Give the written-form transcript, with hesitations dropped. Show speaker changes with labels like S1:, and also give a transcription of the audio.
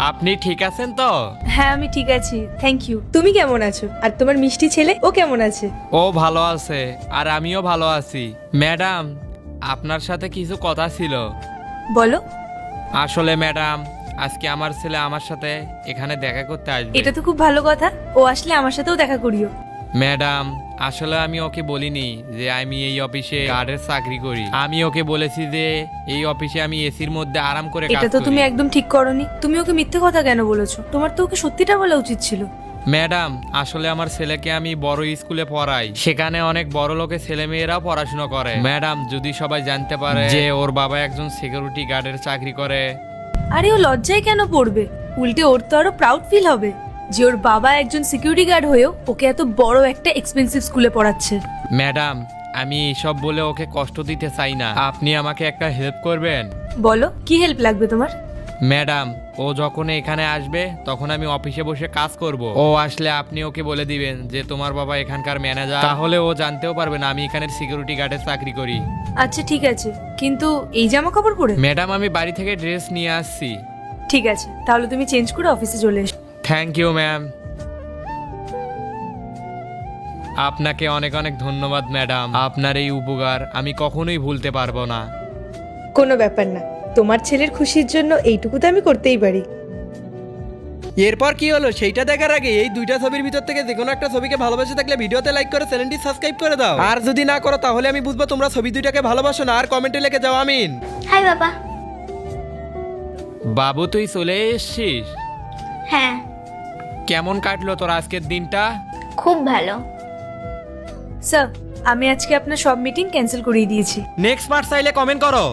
S1: আপনি ঠিক আছেন তো?
S2: হ্যাঁ আমি ঠিক আছি, থ্যাংক ইউ। তুমি কেমন আছো? আর তোমার মিষ্টি ছেলে ও কেমন আছে?
S1: ও ভালো আছে আর আমিও ভালো আছি। ম্যাডাম, আপনার সাথে কিছু কথা ছিল।
S2: বলো।
S1: আসলে ম্যাডাম, আজকে আমার ছেলে আমার সাথে এখানে দেখা করতে আসবে।
S2: এটা তো খুব ভালো কথা, ও আসলে আমার সাথেও দেখা করিও।
S1: ম্যাডাম, আসলে আমি ওকে বলিনি যে আমি এই অফিসে গার্ডের চাকরি করি। আমি ওকে বলেছি যে এই অফিসে আমি এসির মধ্যে আরাম করে কাজ
S2: এটা তো
S1: করি।
S2: তুমি একদম ঠিক করনি। তুমি ওকে মিথ্যে কথা কেন বলেছো? তোমার তো ওকে সত্যিটা বলা উচিত ছিল।
S1: ম্যাডাম, আসলে আমার ছেলেকে আমি বড় স্কুলে পড়াই, সেখানে অনেক বড় লোকের ছেলে মেয়েরাও পড়াশোনা করে। ম্যাডাম, যদি সবাই জানতে পারে যে ওর বাবা একজন সিকিউরিটি গার্ডের চাকরি করে।
S2: আরে ও লজ্জায় কেন পড়বে? উল্টে ওর তো আরো প্রাউড ফিল হবে যে ওর বাবা একজন সিকিউরিটি গার্ড হয়েও ওকে এত বড় একটা এক্সপেন্সিভ স্কুলে পড়াচ্ছে।
S1: ম্যাডাম, আমি এইসব বলে ওকে কষ্ট দিতে চাই না। আপনি আমাকে একটা হেল্প করবেন?
S2: বলো, কি হেল্প লাগবে তোমার?
S1: ম্যাডাম, ও যখন এখানে আসবে তখন আমি অফিসে বসে কাজ করব। ও আসলে আপনি ওকে বলে দিবেন যে তোমার বাবা এখানকার ম্যানেজার, তাহলে ও জানতেও পারবে না আমি এখানের সিকিউরিটি গার্ডের চাকরি করি।
S2: আচ্ছা ঠিক আছে, কিন্তু এই জামা কাপড় পরে?
S1: ম্যাডাম, আমি বাড়ি থেকে ড্রেস নিয়ে আসছি।
S2: ঠিক আছে, তাহলে তুমি চেঞ্জ করে অফিসে চলে এসো।
S1: Thank you ma'am. আপনাকে অনেক অনেক ধন্যবাদ ম্যাডাম। আপনার এই উপকার আমি কখনোই ভুলতে পারবো না।
S2: কোনো ব্যাপার না, তোমার ছেলের খুশির জন্য এইটুকু তো আমি করতেই পারি।
S3: এরপর কি হলো সেইটা দেখার আগে এই দুইটা ছবির ভিতর থেকে যে কোনো একটা ছবিকে ভালোবাসে থাকলে ভিডিওতে লাইক করে চ্যানেলটি সাবস্ক্রাইব করে দাও। আর যদি না করো তাহলে আমি বুঝবো তোমরা ছবি দুইটাকে ভালোবাসো না। আর কমেন্টে লিখে যাও আমিন।
S4: হাই বাবা।
S1: বাবু, তুই চলে এসছিস?
S4: হ্যাঁ,
S1: কেমন কাটলো তোর আজকের দিনটা?
S4: খুব ভালো।
S2: স্যার, আমি আজকে আপনার সব মিটিং ক্যান্সেল করিয়ে দিয়েছি।
S3: নেক্সট পার্ট চাইলে কমেন্ট করো।